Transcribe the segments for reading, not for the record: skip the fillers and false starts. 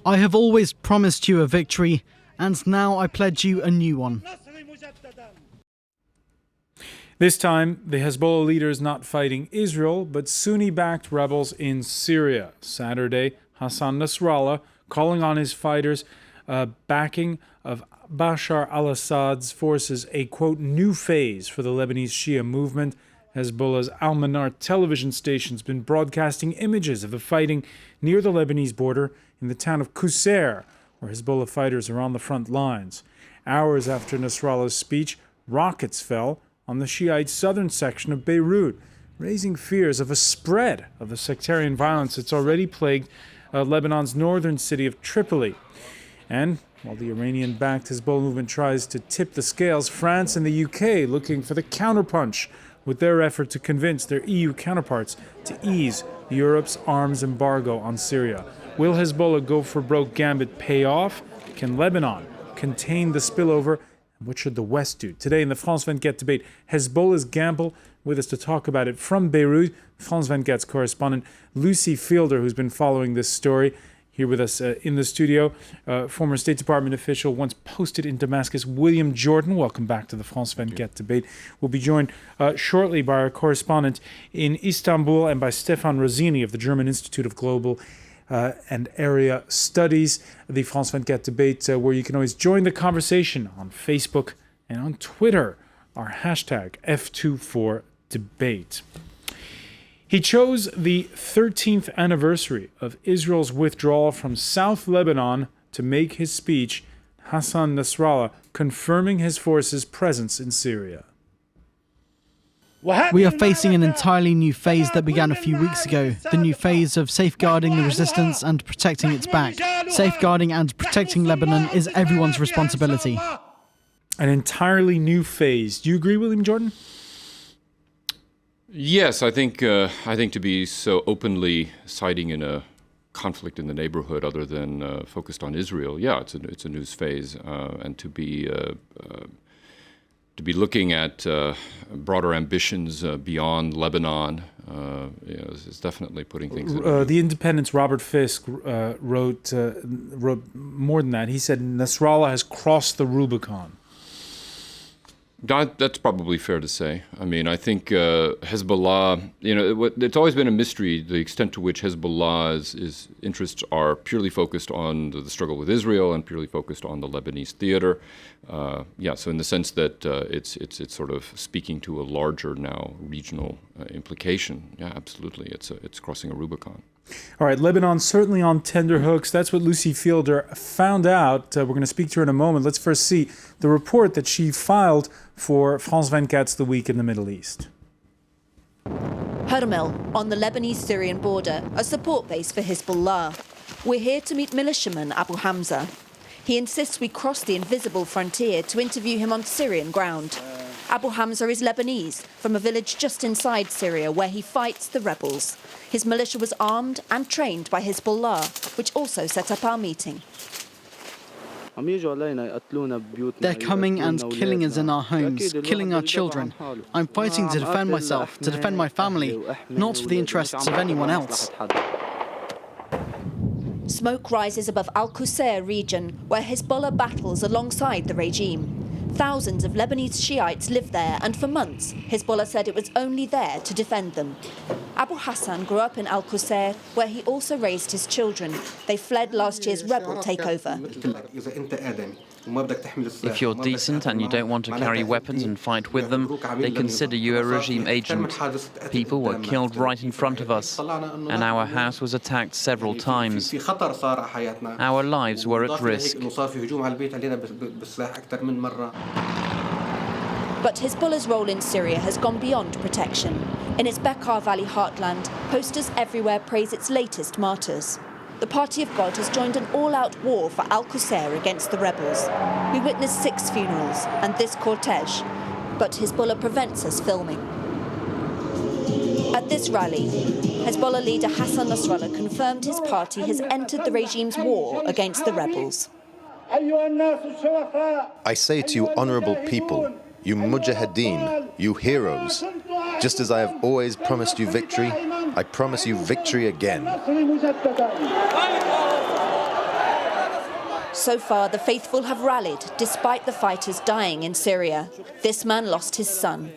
I have always promised you a victory, and now I pledge you a new one. This time, the Hezbollah leader is not fighting Israel, but Sunni-backed rebels in Syria. Saturday, Hassan Nasrallah calling on his fighters backing of Bashar al-Assad's forces a, quote, new phase for the Lebanese Shia movement. Hezbollah's Al-Manar television station's been broadcasting images of the fighting near the Lebanese border in the town of Qusair, where Hezbollah fighters are on the front lines. Hours after Nasrallah's speech, rockets fell on the Shiite southern section of Beirut, raising fears of a spread of the sectarian violence that's already plagued Lebanon's northern city of Tripoli. And while the Iranian-backed Hezbollah movement tries to tip the scales, France and the UK looking for the counterpunch with their effort to convince their EU counterparts to ease Europe's arms embargo on Syria. Will Hezbollah go for broke gambit pay off? Can Lebanon contain the spillover? What should the West do? Today in the France 24 debate, Hezbollah's gamble. With us to talk about it from Beirut, France 24's correspondent Lucy Fielder, who's been following this story, here with us in the studio. Former State Department official, once posted in Damascus, William Jordan. Welcome back to the France 24 debate. We'll be joined shortly by our correspondent in Istanbul and by Stefan Rossini of the German Institute of Global and Area Studies, the France 24 debate, where you can always join the conversation on Facebook and on Twitter, our hashtag F24Debate. He chose the 13th anniversary of Israel's withdrawal from South Lebanon to make his speech, Hassan Nasrallah confirming his forces' presence in Syria. We are facing an entirely new phase that began a few weeks ago, the new phase of safeguarding the resistance and protecting its back. Safeguarding and protecting Lebanon is everyone's responsibility. An entirely new phase. Do you agree, William Jordan? Yes, I think to be so openly siding in a conflict in the neighborhood other than focused on Israel, yeah, it's a news phase, and to be looking at broader ambitions beyond Lebanon is definitely putting things in. The Independent's Robert Fisk wrote more than that. He said Nasrallah has crossed the Rubicon. That's probably fair to say. I mean, I think Hezbollah, it's always been a mystery the extent to which Hezbollah's interests are purely focused on the struggle with Israel and purely focused on the Lebanese theater. So in the sense that it's sort of speaking to a larger now regional implication. Yeah, absolutely. It's crossing a Rubicon. All right, Lebanon certainly on tenterhooks. That's what Lucy Fielder found out. We're going to speak to her in a moment. Let's first see the report that she filed for France 24's The Week in the Middle East. Hermel, on the Lebanese-Syrian border, a support base for Hezbollah. We're here to meet militiaman Abu Hamza. He insists we cross the invisible frontier to interview him on Syrian ground. Abu Hamza is Lebanese, from a village just inside Syria where he fights the rebels. His militia was armed and trained by Hezbollah, which also set up our meeting. They're coming and killing us in our homes, killing our children. I'm fighting to defend myself, to defend my family, not for the interests of anyone else. Smoke rises above Al-Qusair region, where Hezbollah battles alongside the regime. Thousands of Lebanese Shiites live there, and for months, Hezbollah said it was only there to defend them. Abu Hassan grew up in Al-Qusair, where he also raised his children. They fled last year's rebel takeover. If you're decent and you don't want to carry weapons and fight with them, they consider you a regime agent. People were killed right in front of us, and our house was attacked several times. Our lives were at risk. But Hezbollah's role in Syria has gone beyond protection. In its Bekaa Valley heartland, posters everywhere praise its latest martyrs. The Party of God has joined an all-out war for Al-Qusair against the rebels. We witnessed 6 funerals and this cortege, but Hezbollah prevents us filming. At this rally, Hezbollah leader Hassan Nasrallah confirmed his party has entered the regime's war against the rebels. I say to you, honourable people, you mujahideen, you heroes, just as I have always promised you victory, I promise you victory again. So far, the faithful have rallied despite the fighters dying in Syria. This man lost his son.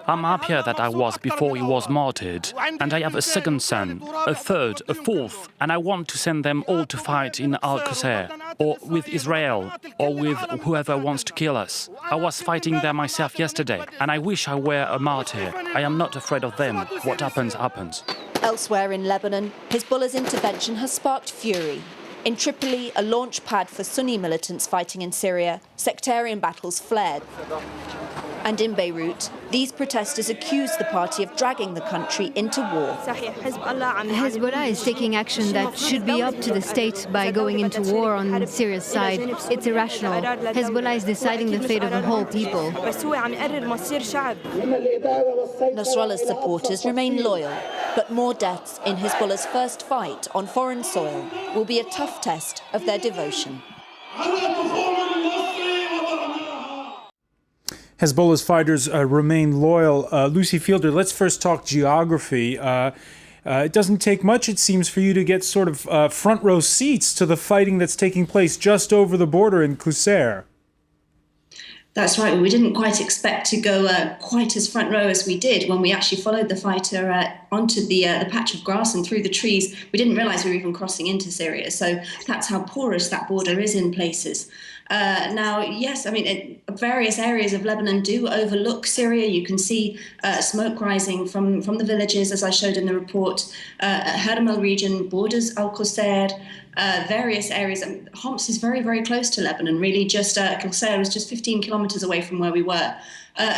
I'm happier than I was before he was martyred, and I have a second son, a third, a fourth, and I want to send them all to fight in Al-Qusayr, or with Israel, or with whoever wants to kill us. I was fighting there myself yesterday, and I wish I were a martyr. I am not afraid of them. What happens, happens. Elsewhere in Lebanon, Hezbollah's intervention has sparked fury. In Tripoli, a launch pad for Sunni militants fighting in Syria, sectarian battles flared. And in Beirut, these protesters accuse the party of dragging the country into war. Hezbollah is taking action that should be up to the state by going into war on Syria's side. It's irrational. Hezbollah is deciding the fate of a whole people. Nasrallah's supporters remain loyal, but more deaths in Hezbollah's first fight on foreign soil will be a tough test of their devotion. Hezbollah's fighters remain loyal. Lucy Fielder, let's first talk geography. It doesn't take much, it seems, for you to get sort of front row seats to the fighting that's taking place just over the border in Qusayr. That's right. We didn't quite expect to go quite as front row as we did when we actually followed the fighter onto the patch of grass and through the trees. We didn't realise we were even crossing into Syria. So that's how porous that border is in places. Now, yes, I mean, various areas of Lebanon do overlook Syria. You can see smoke rising from the villages, as I showed in the report. Hermel region borders Al-Qusayr. Various areas. Homs is very, very close to Lebanon, really. Just Qusayr was just 15 kilometers away from where we were.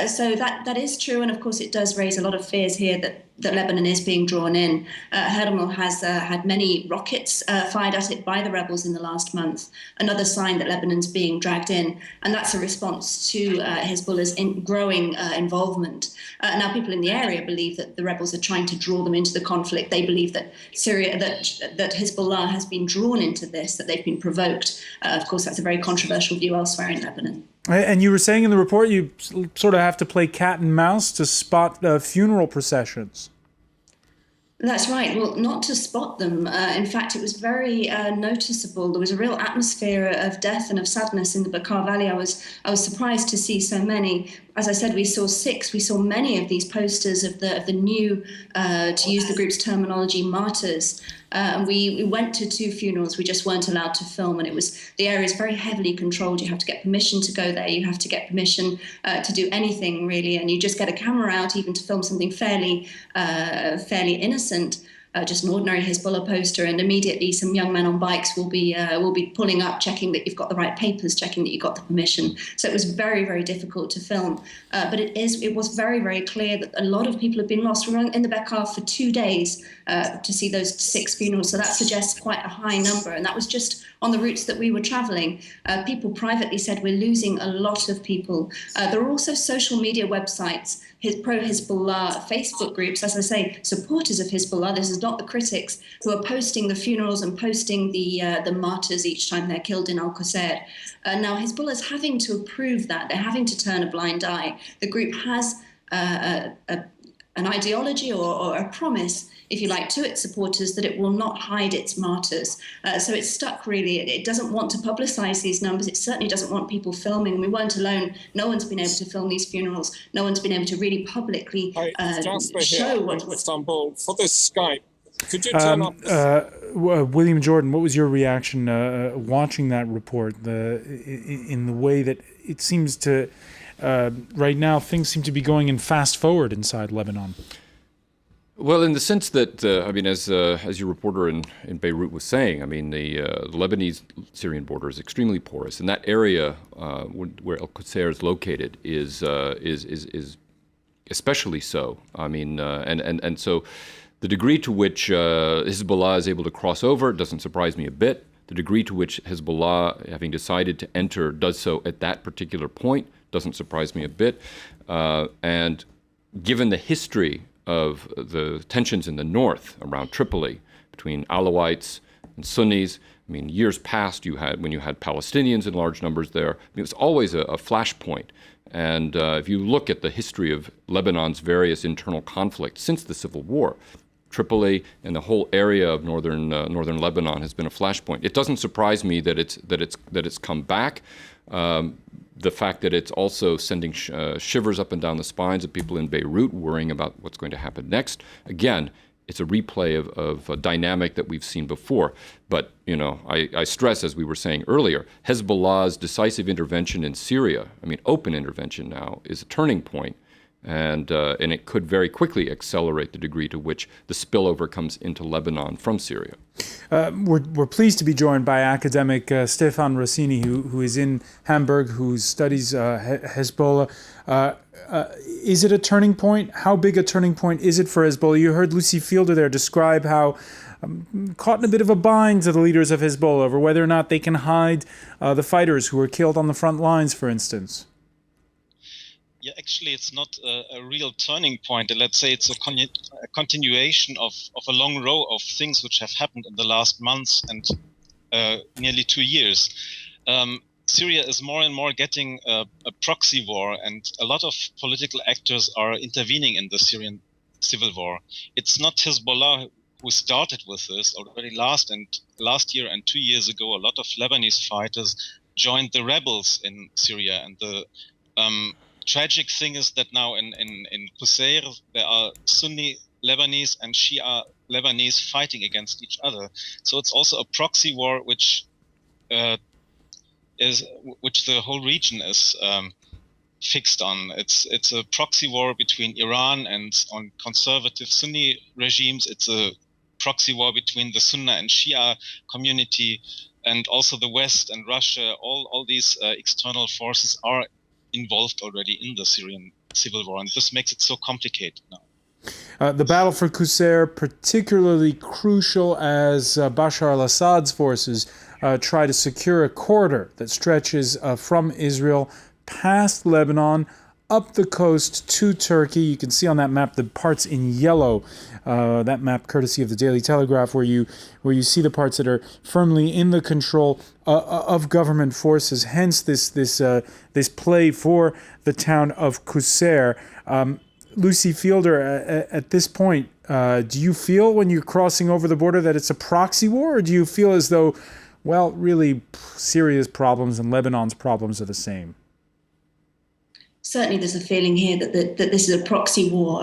So that is true. And of course, it does raise a lot of fears here that Lebanon is being drawn in. Hermel has had many rockets fired at it by the rebels in the last month, another sign that Lebanon's being dragged in. And that's a response to Hezbollah's growing involvement. Now, people in the area believe that the rebels are trying to draw them into the conflict. They believe that that Hezbollah has been drawn into this, that they've been provoked. Of course, that's a very controversial view elsewhere in Lebanon. And you were saying in the report you sort of have to play cat and mouse to spot funeral processions. That's right. Well, not to spot them. In fact, it was very noticeable. There was a real atmosphere of death and of sadness in the Bekaa Valley. I was surprised to see so many. As I said, we saw 6. We saw many of these posters of the new, to use the group's terminology, martyrs. And we went to 2 funerals. We just weren't allowed to film, and the area is very heavily controlled. You have to get permission to go there. You have to get permission to do anything really, and you just get a camera out even to film something fairly innocent. Just an ordinary Hezbollah poster, and immediately some young men on bikes will be pulling up, checking that you've got the right papers, checking that you got the permission. So it was very, very difficult to film. But it was very, very clear that a lot of people have been lost. We were in the Bekaa for 2 days to see those 6 funerals. So that suggests quite a high number, and that was just on the routes that we were traveling. People privately said we're losing a lot of people. There are also social media websites, pro-Hezbollah Facebook groups, as I say, supporters of Hezbollah. This is not the critics, who are posting the funerals and posting the martyrs each time they're killed in Al-Qusayr. Now, Hezbollah is having to approve that. They're having to turn a blind eye. The group has an ideology or a promise, if you like, to its supporters that it will not hide its martyrs. So it's stuck, really. It doesn't want to publicise these numbers. It certainly doesn't want people filming. We weren't alone. No one's been able to film these funerals. No one's been able to really publicly show what Istanbul for this Skype. Could you turn up? William Jordan, what was your reaction watching that report? In the way that it seems to right now, things seem to be going in fast forward inside Lebanon. Well, in the sense that, as your reporter in Beirut was saying, I mean, the Lebanese-Syrian border is extremely porous, and that area where Al-Qusayr is located is especially so. I mean, and so the degree to which Hezbollah is able to cross over doesn't surprise me a bit. The degree to which Hezbollah, having decided to enter, does so at that particular point doesn't surprise me a bit. And given the history of the tensions in the north around Tripoli between Alawites and Sunnis. I mean, years past, when you had Palestinians in large numbers there, it was always a flashpoint. And if you look at the history of Lebanon's various internal conflicts since the Civil War, Tripoli and the whole area of northern Lebanon has been a flashpoint. It doesn't surprise me that it's come back. The fact that it's also sending shivers up and down the spines of people in Beirut worrying about what's going to happen next. Again, it's a replay of a dynamic that we've seen before. But, I stress, as we were saying earlier, Hezbollah's decisive intervention in Syria, open intervention now, is a turning point. And it could very quickly accelerate the degree to which the spillover comes into Lebanon from Syria. We're pleased to be joined by academic Stefan Rossini, who is in Hamburg, who studies Hezbollah. Is it a turning point? How big a turning point is it for Hezbollah? You heard Lucy Fielder there describe how caught in a bit of a bind to the leaders of Hezbollah over whether or not they can hide the fighters who were killed on the front lines, for instance. Yeah, actually, it's not a real turning point. Let's say it's a continuation of a long row of things which have happened in the last months and nearly 2 years. Syria is more and more getting a proxy war, and a lot of political actors are intervening in the Syrian civil war. It's not Hezbollah who started with this. Already last year and 2 years ago, a lot of Lebanese fighters joined the rebels in Syria, and the tragic thing is that now in Qusair there are Sunni Lebanese and Shia Lebanese fighting against each other. So it's also a proxy war which the whole region is fixed on. It's a proxy war between Iran and on conservative Sunni regimes. It's a proxy war between the Sunni and Shia community, and also the West and Russia. All these external forces are involved already in the Syrian civil war, and this makes it so complicated now. The battle for Qusair particularly crucial as Bashar al-Assad's forces try to secure a corridor that stretches from Israel past Lebanon up the coast to Turkey. You can see on that map the parts in yellow, that map courtesy of the Daily Telegraph, where you see the parts that are firmly in the control of government forces. Hence this play for the town of Qusair. Lucy Fielder, at this point, do you feel when you're crossing over the border that it's a proxy war, or do you feel as though, well, really Syria's problems and Lebanon's problems are the same? Certainly there's a feeling here that this is a proxy war,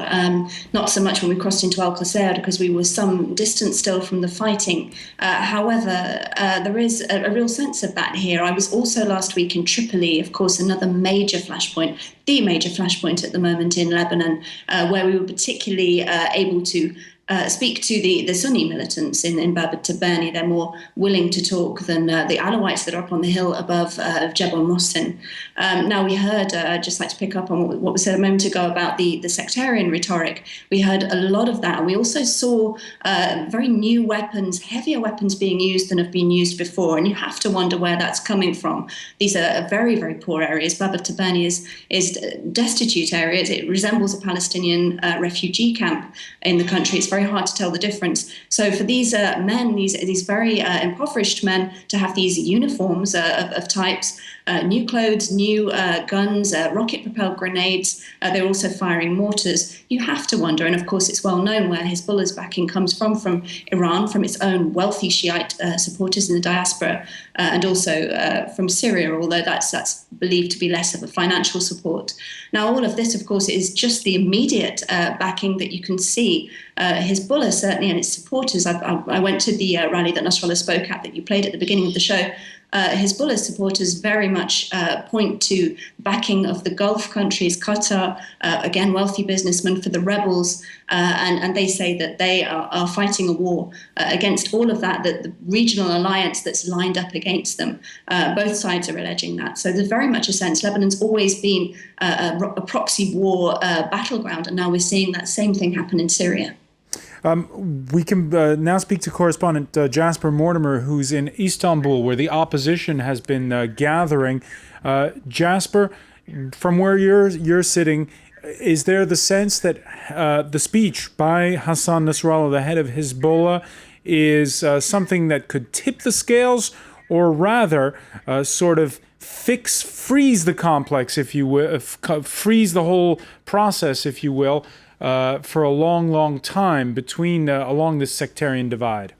not so much when we crossed into Al-Qusair, because we were some distance still from the fighting. However, there is a real sense of that here. I was also last week in Tripoli, of course, another major flashpoint, the major flashpoint at the moment in Lebanon, where we were particularly able to speak to the Sunni militants in Bab al-Tabani. They're more willing to talk than the Alawites that are up on the hill above Jebel Mohsen. Now, we heard, I'd just like to pick up on what was said a moment ago about the sectarian rhetoric. We heard a lot of that. We also saw very new weapons, heavier weapons being used than have been used before. And you have to wonder where that's coming from. These are very, very poor areas. Bab al-Tabani is destitute areas. It resembles a Palestinian refugee camp in the country. It's very hard to tell the difference. So for these men, these very impoverished men, to have these uniforms of types, new clothes, new guns, rocket-propelled grenades, they're also firing mortars. You have to wonder, and of course it's well known where Hezbollah's backing comes from Iran, from its own wealthy Shiite supporters in the diaspora, and also from Syria, although that's believed to be less of a financial support. Now, all of this, of course, is just the immediate backing that you can see. Hezbollah, certainly, and its supporters. I went to the rally that Nasrallah spoke at, that you played at the beginning of the show. Hezbollah supporters very much point to backing of the Gulf countries, Qatar, again, wealthy businessmen, for the rebels, and they say that they are fighting a war against all of that, the regional alliance that's lined up against them. Both sides are alleging that. So there's very much a sense Lebanon's always been a proxy war battleground, and now we're seeing that same thing happen in Syria. We can now speak to correspondent Jasper Mortimer, who's in Istanbul, where the opposition has been gathering. Jasper, from where you're sitting, is there the sense that the speech by Hassan Nasrallah, the head of Hezbollah, is something that could tip the scales, or rather sort of freeze the complex, if you will, freeze the whole process, if you will, for a long, long time between along this sectarian divide?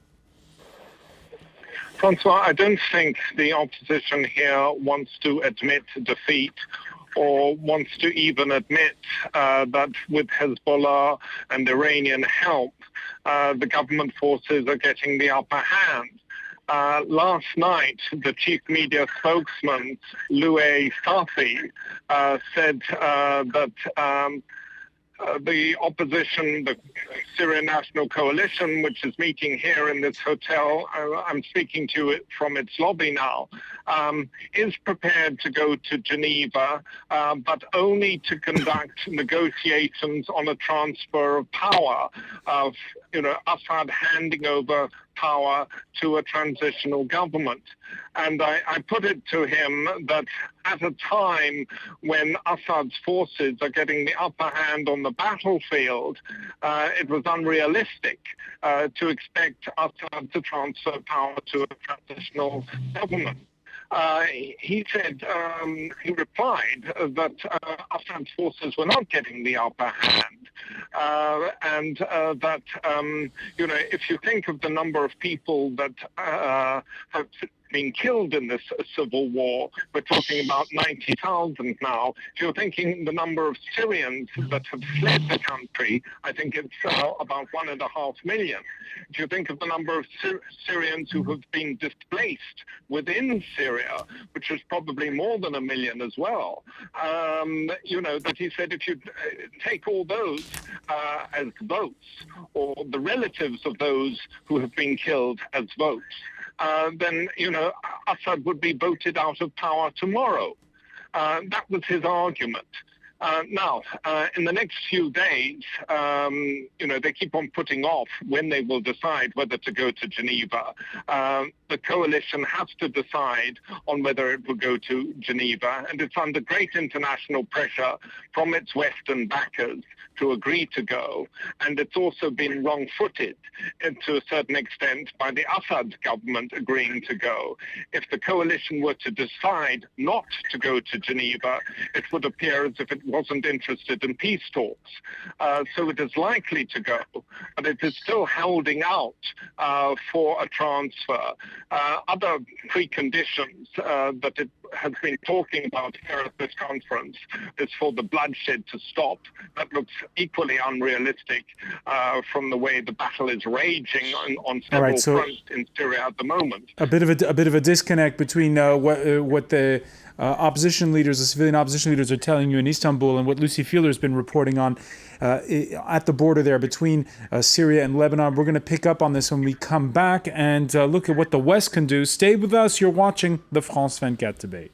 Francois, I don't think the opposition here wants to admit defeat or wants to even admit that with Hezbollah and Iranian help, the government forces are getting the upper hand. Last night, the chief media spokesman, Louis Safi, said that the opposition, the Syrian National Coalition, which is meeting here in this hotel, I'm speaking to it from its lobby now, is prepared to go to Geneva, but only to conduct negotiations on a transfer of power, of Assad handing over power to a transitional government. And I put it to him that at a time when Assad's forces are getting the upper hand on the battlefield, it was unrealistic to expect Assad to transfer power to a transitional government. He said, he replied that Assad's forces were not getting the upper hand, and that, if you think of the number of people that have been killed in this civil war, we're talking about 90,000 now. If you're thinking the number of Syrians that have fled the country, I think it's about 1.5 million. If you think of the number of Syrians who have been displaced within Syria, which is probably more than 1 million as well, that he said if you take all those as votes, or the relatives of those who have been killed as votes, then, Assad would be voted out of power tomorrow. That was his argument. Now, in the next few days, they keep on putting off when they will decide whether to go to Geneva. The coalition has to decide on whether it will go to Geneva, and it's under great international pressure from its Western backers to agree to go. And it's also been wrong-footed, to a certain extent, by the Assad government agreeing to go. If the coalition were to decide not to go to Geneva, it would appear as if it wasn't interested in peace talks. So it is likely to go, but it is still holding out for a transfer. Other preconditions that it has been talking about here at this conference is for the bloodshed to stop. That looks equally unrealistic from the way the battle is raging on several fronts in Syria at the moment. A bit of a disconnect between what the opposition leaders, the civilian opposition leaders, are telling you in Istanbul and what Lucy Fielder has been reporting on at the border there between Syria and Lebanon. We're going to pick up on this when we come back and look at what the West can do. Stay with us. You're watching the France 24 debate.